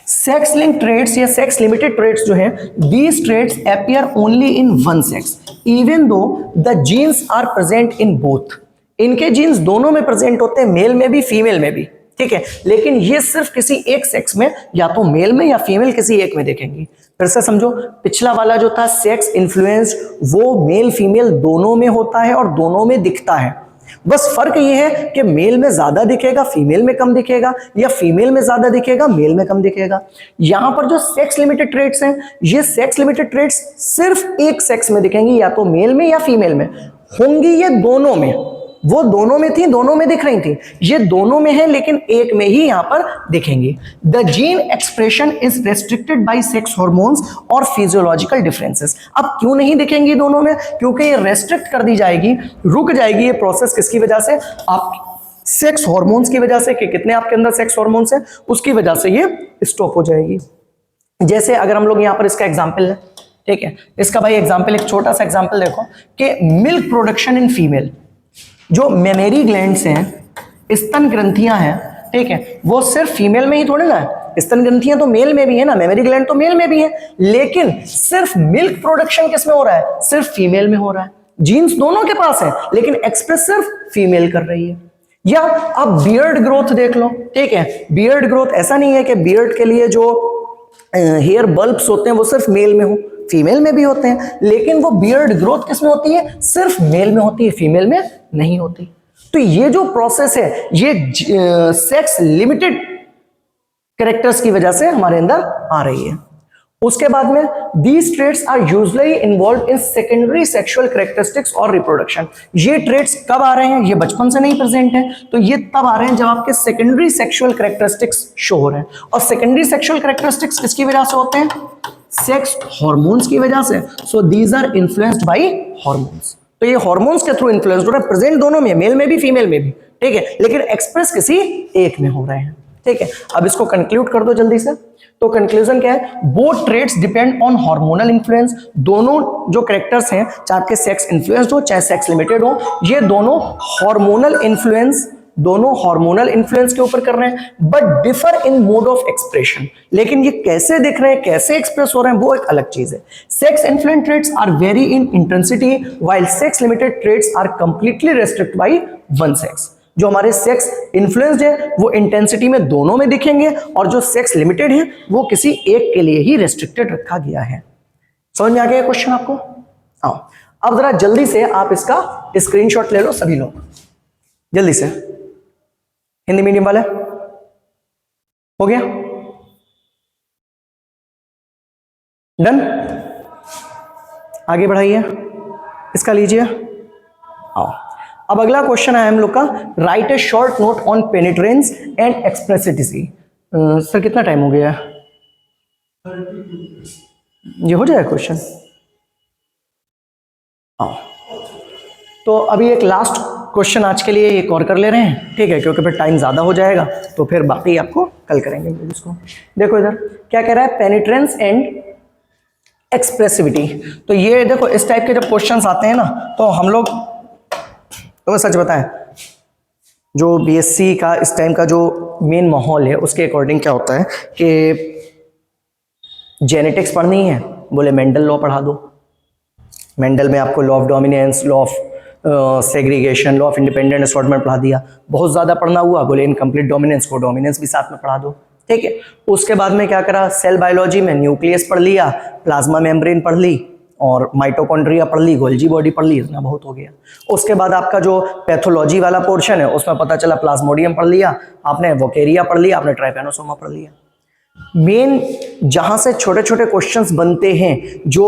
[SPEAKER 1] sex link traits या सेक्स लिमिटेड ट्रेट्स जो हैं, these traits appear only in one sex even though the genes are present in both. इनके जीन्स दोनों में प्रेजेंट होते हैं, मेल में भी फीमेल में भी, ठीक है, लेकिन ये सिर्फ किसी एक सेक्स में, या तो मेल में या फीमेल किसी एक में देखेंगी। फिर से समझो, पिछला वाला जो था सेक्स इन्फ्लुएंस, वो मेल फीमेल दोनों में होता है और दोनों में दिखता है। बस फर्क ये है कि मेल में ज्यादा दिखेगा, फीमेल में कम दिखेगा, या फीमेल में ज्यादा दिखेगा, मेल में कम दिखेगा। यहां पर जो सेक्स लिमिटेड ट्रेट्स हैं, ये सेक्स लिमिटेड ट्रेट्स सिर्फ एक सेक्स में दिखेंगी, या तो मेल में या फीमेल में होंगी। ये दोनों में, वो दोनों में थी, दोनों में दिख रही थी, ये दोनों में है लेकिन एक में ही यहां पर दिखेंगी। The gene expression is restricted by sex hormones और फिजियोलॉजिकल डिफरेंसेस। अब क्यों नहीं दिखेंगी दोनों में? क्योंकि ये रेस्ट्रिक्ट कर दी जाएगी, रुक जाएगी ये प्रोसेस। किसकी वजह से? आप सेक्स हार्मोन्स की वजह से, कि कितने आपके अंदर सेक्स हार्मोन्स हैं उसकी वजह से ये स्टॉप हो जाएगी। जैसे अगर हम लोग यहां पर इसका एग्जाम्पल लें, ठीक है, इसका भाई एग्जाम्पल, एक छोटा सा एग्जाम्पल देखो कि मिल्क प्रोडक्शन इन फीमेल, जो मेमरी ग्लैंड्स हैं, स्तन ग्रंथियां हैं, ठीक है, वो सिर्फ फीमेल में ही थोड़े ना है, स्तन ग्रंथियां तो मेल में भी है ना, मेमरी ग्लैंड तो मेल में भी है, लेकिन सिर्फ मिल्क प्रोडक्शन किस में हो रहा है? सिर्फ फीमेल में हो रहा है। जीन्स दोनों के पास है लेकिन एक्सप्रेस सिर्फ फीमेल कर रही है। या अब बियर्ड ग्रोथ देख लो, ठीक है, बियर्ड ग्रोथ ऐसा नहीं है कि बियर्ड के लिए जो हेयर बल्ब्स होते हैं वो सिर्फ मेल में हो, फीमेल में भी होते हैं, लेकिन वो बियर्ड ग्रोथ किस में होती है? सिर्फ मेल में होती है, फीमेल में नहीं होती। तो ये जो प्रोसेस है ये सेक्स लिमिटेड कैरेक्टर्स की वजह से हमारे अंदर आ रही है। उसके बाद में these traits are usually involve in secondary sexual characteristics और रिप्रोडक्शन। ये ट्रेट्स कब आ रहे हैं? ये बचपन से नहीं प्रेजेंट है, तो ये तब आ रहे हैं जब आपके सेकेंडरी सेक्सुअल कैरेक्टरिस्टिक्स शो हो रहे हैं। और सेकेंडरी सेक्सुअल कैरेक्टरिस्टिक्स किसकी वजह से होते हैं? सेक्स हार्मोन्स की वजह से। So these are influenced by hormones. तो ये हार्मोन्स के थ्रू इन्फ्लुएंस्ड हो रहे हैं, प्रेजेंट दोनों में, मेल में भी फीमेल में भी, ठीक है, लेकिन एक्सप्रेस किसी एक में हो रहे हैं, ठीक है। अब इसको कंक्लूड कर दो जल्दी से। तो कंक्लूजन क्या है? Both traits depend on hormonal influence. दोनों जो कैरेक्टर्स हैं, चाहे आपके सेक्स इन्फ्लुएंस्ड हो चाहे सेक्स लिमिटेड हो, ये दोनों हार्मोनल इन्फ्लुएंस के ऊपर कर रहे हैं, but differ in mode of expression. लेकिन ये कैसे दिख रहे हैं, कैसे एक्सप्रेस हो रहे हैं, वो एक अलग चीज है। Sex influence traits are vary in intensity while sex limited traits are completely restricted by one sex. जो हमारे सेक्स इन्फ्लुएंस्ड है वो इंटेंसिटी में दोनों में दिखेंगे, और जो सेक्स लिमिटेड है वो किसी एक के लिए ही रेस्ट्रिक्टेड रखा गया है। समझ में आ गया क्वेश्चन आपको? आओ अब जरा जल्दी से आप इसका स्क्रीनशॉट ले लो सभी लोग, जल्दी से। हिंदी मीडियम वाले हो गया? डन? आगे बढ़ाइए, इसका लीजिए। आओ अब अगला क्वेश्चन है हम लोग का, write a short note on penetrance and expressivity. Sir कितना टाइम हो गया है? ये हो जाएगा क्वेश्चन? तो अभी एक लास्ट क्वेश्चन आज के लिए एक और कर ले रहे हैं, ठीक है, क्योंकि फिर टाइम ज्यादा हो जाएगा, तो फिर बाकी आपको कल करेंगे इसको। देखो इधर क्या कह रहा है, पेनिट्रेंस एंड एक्सप्रेसिविटी। तो ये देखो इस टाइप के जब क्वेश्चंस आते हैं ना, तो हम लोग, तो सच बताएं, जो बीएससी का इस टाइम का जो मेन माहौल है उसके अकॉर्डिंग क्या होता है कि जेनेटिक्स पढ़नी है, बोले मेंडल लॉ पढ़ा दो। मेंडल में आपको law of dominance, law of segregation, law of independent assortment पढ़ा दिया। बहुत ज़्यादा पढ़ना हुआ, बोले इनकम्प्लीट डोमिनेंस को डोमिनेंस भी साथ में पढ़ा दो, ठीक है। उसके बाद में क्या करा, सेल बायोलॉजी में न्यूक्लियस पढ़ लिया, प्लाज्मा मेम्ब्रेन पढ़ ली, और माइटोकॉन्ड्रिया पढ़ ली, गोल्जी बॉडी पढ़ ली, इतना बहुत हो गया। उसके बाद आपका जो पैथोलॉजी वाला पोर्शन है उसमें पता चला प्लाज्मोडियम पढ़ लिया आपने, वोकेरिया पढ़ लिया आपने, ट्राइपैनोसोमा पढ़ लिया। मेन जहां से छोटे छोटे क्वेश्चंस बनते हैं जो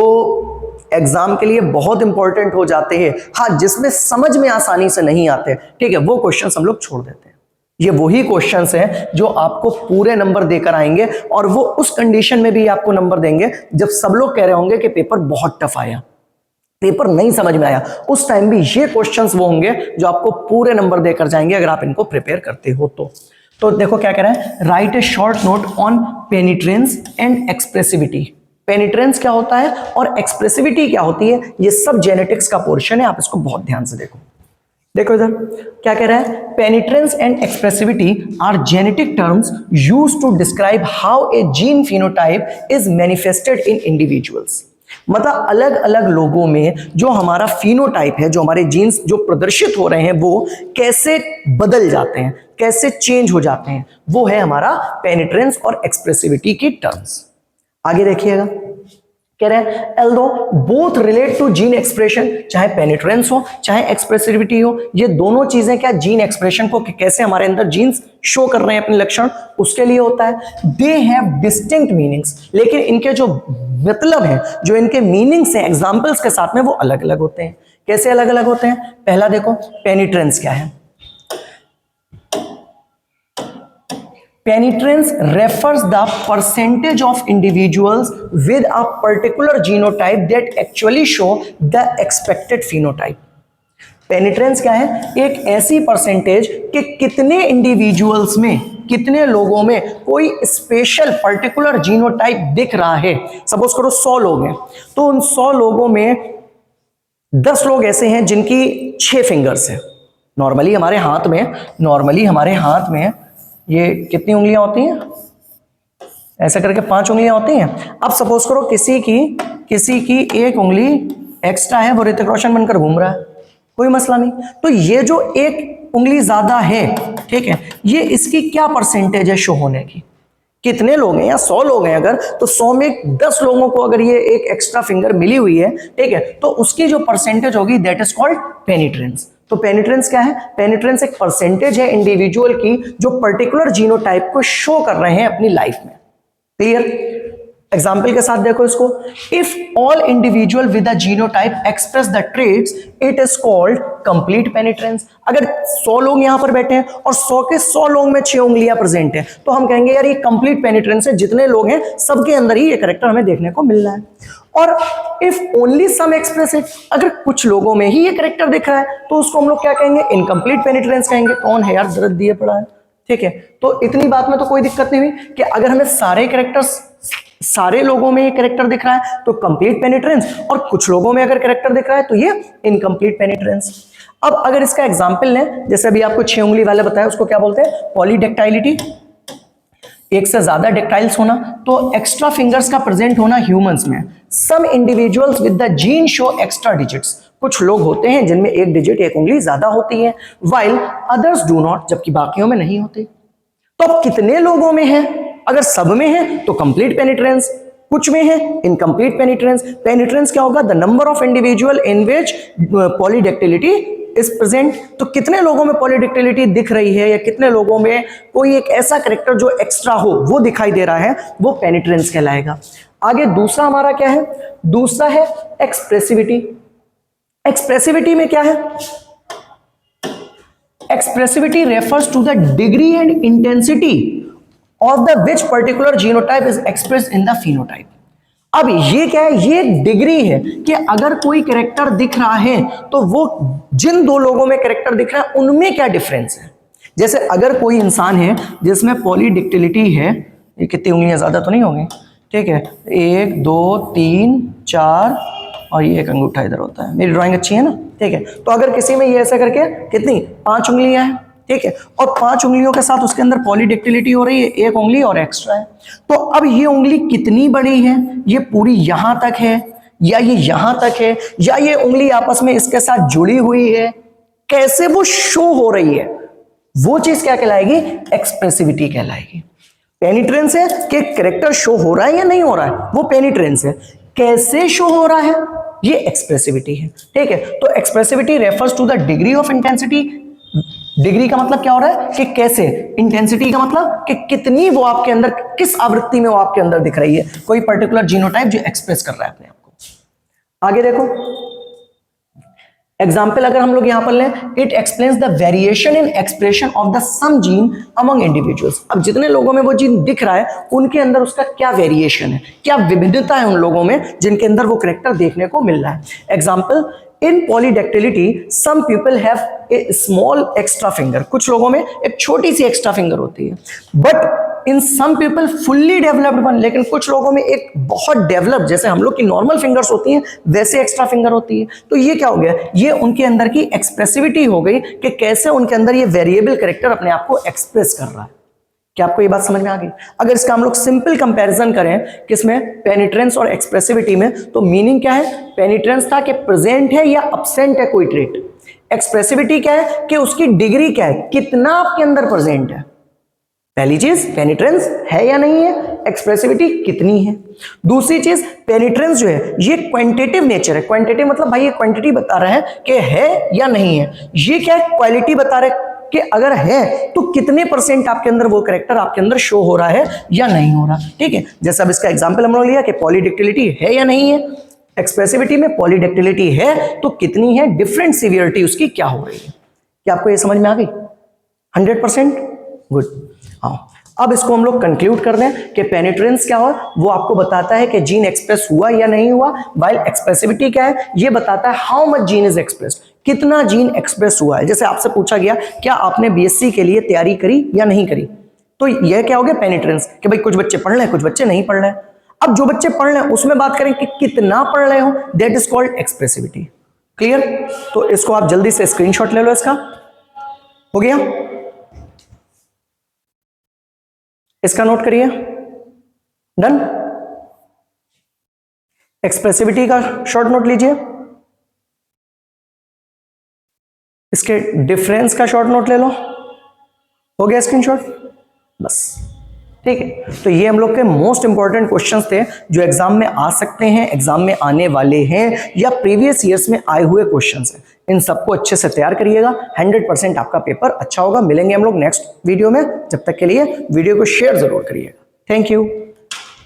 [SPEAKER 1] एग्जाम के लिए बहुत इंपॉर्टेंट हो जाते हैं, हाँ, जिसमें समझ में आसानी से नहीं आते, ठीक है, वो क्वेश्चंस हम लोग छोड़ देते हैं। ये वही क्वेश्चंस हैं जो आपको पूरे नंबर देकर आएंगे, और वो उस कंडीशन में भी आपको नंबर देंगे जब सब लोग कह रहे होंगे कि पेपर बहुत टफ आया, पेपर नहीं समझ में आया। उस टाइम भी ये क्वेश्चंस वो होंगे जो आपको पूरे नंबर देकर जाएंगे अगर आप इनको प्रिपेयर करते हो तो देखो क्या कह रहा है, write a short note on penetrance and expressivity. Penetrance क्या होता है और एक्सप्रेसिविटी क्या होती है, ये सब जेनेटिक्स का पोर्शन है, आप इसको बहुत ध्यान से देखो। देखो इधर क्या कह रहा है, penetrance and expressivity are genetic terms used to describe how a gene phenotype is manifested in individuals. मतलब अलग अलग लोगों में जो हमारा फिनोटाइप है, जो हमारे जीन्स जो प्रदर्शित हो रहे हैं, वो कैसे बदल जाते हैं, कैसे चेंज हो जाते हैं, वो है हमारा पेनिट्रेंस और एक्सप्रेसिविटी की टर्म्स। आगे देखिएगा, कह रहे हैं although both relate to gene expression, चाहे पेनिट्रेंस हो चाहे एक्सप्रेसिविटी हो, ये दोनों चीजें क्या जीन एक्सप्रेशन को कैसे हमारे अंदर जीन्स शो कर रहे हैं अपने लक्षण, उसके लिए होता है। दे हैव डिस्टिंक्ट मीनिंग्स, लेकिन इनके जो मतलब है, जो इनके मीनिंग्स हैं एग्जाम्पल्स के साथ में, वो अलग अलग होते हैं। कैसे अलग अलग होते हैं? पहला देखो, पेनिट्रेंस क्या है? Penetrance refers the percentage of individuals with a particular genotype that actually show the expected phenotype. Penetrance क्या है? एक ऐसी परसेंटेज कि कितने इंडिविजुअल्स में, कितने लोगों में कोई स्पेशल पर्टिकुलर जीनोटाइप दिख रहा है। सपोज करो 100 लोग हैं, तो उन 100 लोगों में 10 लोग ऐसे हैं जिनकी 6 फिंगर्स हैं। नॉर्मली हमारे हाथ में ये कितनी उंगलियां होती हैं? ऐसा करके 5 उंगलियां होती हैं। अब सपोज करो किसी की एक उंगली एक्स्ट्रा है, वो ऋतिक रोशन बनकर घूम रहा है, कोई मसला नहीं। तो ये जो एक उंगली ज्यादा है, ठीक है, ये इसकी क्या परसेंटेज है शो होने की? कितने लोग हैं? या 100 लोग हैं अगर, तो 100 में 10 लोगों को अगर ये एक एक्स्ट्रा फिंगर मिली हुई है, ठीक है, तो उसकी जो परसेंटेज होगी दैट इज कॉल्ड पेनिट्रेंस। तो पेनिट्रेंस क्या है? पेनिट्रेंस एक परसेंटेज है इंडिविजुअल की जो पर्टिकुलर जीनोटाइप को शो कर रहे हैं अपनी लाइफ में। क्लियर? एग्जाम्पल के साथ देखो इसको, if all individual with a genotype express the traits it is called complete penetrance. अगर 100 लोग यहां पर बैठे हैं और 100 के 100 लोग में 6 उंगलियां प्रेजेंट है, तो हम कहेंगे यार ये कंप्लीट पेनिट्रेंस है, जितने लोग हैं सबके अंदर ही ये कैरेक्टर हमें देखने को मिल रहा है। और if only some express it, अगर कुछ लोगों में ही ये कैरेक्टर दिख रहा है, तो उसको हम लोग क्या कहेंगे? इनकम्प्लीट पेनिट्रेंस कहेंगे। कौन है यार दर्द दिए पड़ा है, ठीक है। तो इतनी बात में तो कोई दिक्कत नहीं हुई कि अगर हमें सारे कैरेक्टर्स, सारे लोगों में ये कैरेक्टर दिख रहा है तो कंप्लीट पेनिट्रेंस, और कुछ लोगों में अगर कैरेक्टर दिख रहा है तो ये इनकम्प्लीट पेनिट्रेंस। अब अगर इसका एग्जांपल लें, जैसे अभी आपको 6 उंगली वाले बताया, उसको क्या बोलते हैं? पॉलीडेक्टाइलिटी, एक से ज्यादा डेक्टाइल्स होना, तो एक्स्ट्रा फिंगर्स का प्रेजेंट होना ह्यूमंस में। Some individuals with the gene show extra digits, कुछ लोग होते हैं जिनमें एक डिजिट, एक उंगली ज्यादा होती है, व्हाइल अदर्स डू नॉट, जबकि बाकियों में नहीं होती। तो अब कितने लोगों में है? अगर सब में है तो कंप्लीट पेनिट्रेंस, कुछ में है इनकम्प्लीट पेनिट्रेंस। पेनिट्रेंस क्या होगा? The number of individual in which polydactyly is present. तो कितने लोगों में पॉलीडेक्टिलिटी दिख रही है, या कितने लोगों में कोई एक ऐसा कैरेक्टर जो एक्स्ट्रा हो वो दिखाई दे रहा है, वो पेनिट्रेंस कहलाएगा। आगे दूसरा हमारा क्या है? दूसरा है एक्सप्रेसिविटी। एक्सप्रेसिविटी में क्या है? Expressivity refers to the degree and intensity of the which particular genotype is expressed in the phenotype। अब ये क्या है? ये डिग्री है कि अगर कोई कैरेक्टर दिख रहा है तो वो जिन 2 लोगों में कैरेक्टर दिख रहा है उनमें क्या डिफरेंस है। जैसे अगर कोई इंसान है जिसमें पॉलीडेक्टिलिटी है, ये कितनी उंगलियां ज्यादा तो नहीं होंगी, ठीक है, 1 2 3 4 और ये एक अंगूठा इधर होता है। मेरी ड्राइंग अच्छी है ना, ठीक है। तो अगर किसी में ये ऐसा करके कितनी 5 उंगलियां हैं, ठीक है, और 5 उंगलियों के साथ उसके अंदर पॉलीडेक्टिलिटी हो रही है, एक उंगली और एक्स्ट्रा है, तो अब ये उंगली कितनी बड़ी है? ये पूरी यहां तक है, या ये यहां तक है, या ये उंगली आपस में इसके साथ जुड़ी हुई है? कैसे वो शो हो रही है, वो चीज क्या कहलाएगी? एक्सप्रेसिविटी कहलाएगी। पेनिट्रेंस है कि कैरेक्टर शो हो रहा है या नहीं हो रहा है, वो पेनिट्रेंस है। कैसे शो हो रहा है, ये एक्सप्रेसिविटी है, ठीक है। तो expressivity refers to the degree of intensity. Degree का मतलब क्या हो रहा है कि कैसे, इंटेंसिटी का मतलब कि कितनी वो आपके अंदर, किस आवृत्ति में वो आपके अंदर दिख रही है, कोई पर्टिकुलर जीनोटाइप जो एक्सप्रेस कर रहा है अपने आप को। आगे देखो एग्जाम्पल अगर हम लोग यहां पर लें, it explains the variation in expression of the same gene among individuals. अब जितने लोगों में वो जीन दिख रहा है उनके अंदर उसका क्या वेरिएशन है, क्या विभिन्नता है उन लोगों में जिनके अंदर वो कैरेक्टर देखने को मिल रहा है। Example, in polydactyly some people have a small extra finger, कुछ लोगों में एक छोटी सी एक्स्ट्रा फिंगर होती है, but in some people fully developed one, लेकिन कुछ लोगों में एक बहुत डेवलप, जैसे हम लोग की नॉर्मल फिंगर्स होती हैं वैसे एक्स्ट्रा फिंगर होती है। तो ये क्या हो गया? ये उनके अंदर की एक्सप्रेसिविटी हो गई कि कैसे उनके अंदर ये वेरिएबल कैरेक्टर अपने आप को एक्सप्रेस कर रहा है। क्या आपको ये बात समझ में आ गई? अगर इसका हम लोग सिंपल कंपैरिजन करें किसमें, पेनिट्रेंस और एक्सप्रेसिविटी में, तो मीनिंग क्या है, पेनिट्रेंस था कि प्रेजेंट है या अब्सेंट है कोई ट्रेट, एक्सप्रेसिविटी क्या है कि उसकी डिग्री क्या है, कितना आपके अंदर प्रेजेंट है। पहली चीज पेनिट्रेंस है या नहीं है, एक्सप्रेसिविटी कितनी है। दूसरी चीज पेनिट्रेंस जो है ये क्वांटिटेटिव नेचर है, क्वांटिटेटिव मतलब भाई ये क्वांटिटी बता रहा है कि है या नहीं है, ये क्या है, क्वालिटी बता रहा है कि अगर है तो कितने परसेंट आपके अंदर वो कैरेक्टर आपके अंदर शो हो रहा है या नहीं हो रहा। ठीक है, जैसे अब इसका एग्जांपल हम लोग लिया कि पॉलीडेक्टिलिटी है या नहीं है, एक्सप्रेसिविटी में पॉलीडेक्टिलिटी है तो कितनी है, डिफरेंट सीवियरिटी उसकी क्या हो रही है। क्या आपको ये समझ में आ गई? 100%? गुड। हाँ, अब इसको हम लोग कंक्लूड कर दें कि पेनिट्रेंस क्या हो, वो आपको बताता है कि जीन एक्सप्रेस हुआ या नहीं हुआ, वाइल एक्सप्रेसिविटी क्या है, ये बताता है how much gene is expressed, कितना जीन एक्सप्रेस हुआ है। जैसे आपसे पूछा गया क्या आपने बीएससी के लिए तैयारी करी या नहीं करी, तो यह क्या हो गया, पेनिट्रेंस, कि भाई कुछ बच्चे पढ़ रहे हैं कुछ बच्चे नहीं पढ़ रहे हैं। अब जो बच्चे पढ़ रहे हैं उसमें बात करें कि कितना पढ़ रहे हो, that is called expressivity. Clear? तो इसको आप जल्दी से स्क्रीनशॉट ले लो, इसका हो गया, इसका नोट करिए, डन। एक्सप्रेसिविटी का शॉर्ट नोट लीजिए, इसके डिफरेंस का शॉर्ट नोट ले लो, हो गया स्क्रीनशॉट, बस। ठीक है, तो ये हम लोग के मोस्ट इंपॉर्टेंट क्वेश्चंस थे जो एग्जाम में आ सकते हैं, एग्जाम में आने वाले हैं या प्रीवियस ईयर्स में आए हुए क्वेश्चंस हैं। इन सबको अच्छे से तैयार करिएगा, 100% आपका पेपर अच्छा होगा। मिलेंगे हम लोग नेक्स्ट वीडियो में, जब तक के लिए वीडियो को शेयर जरूर करिएगा। Thank you.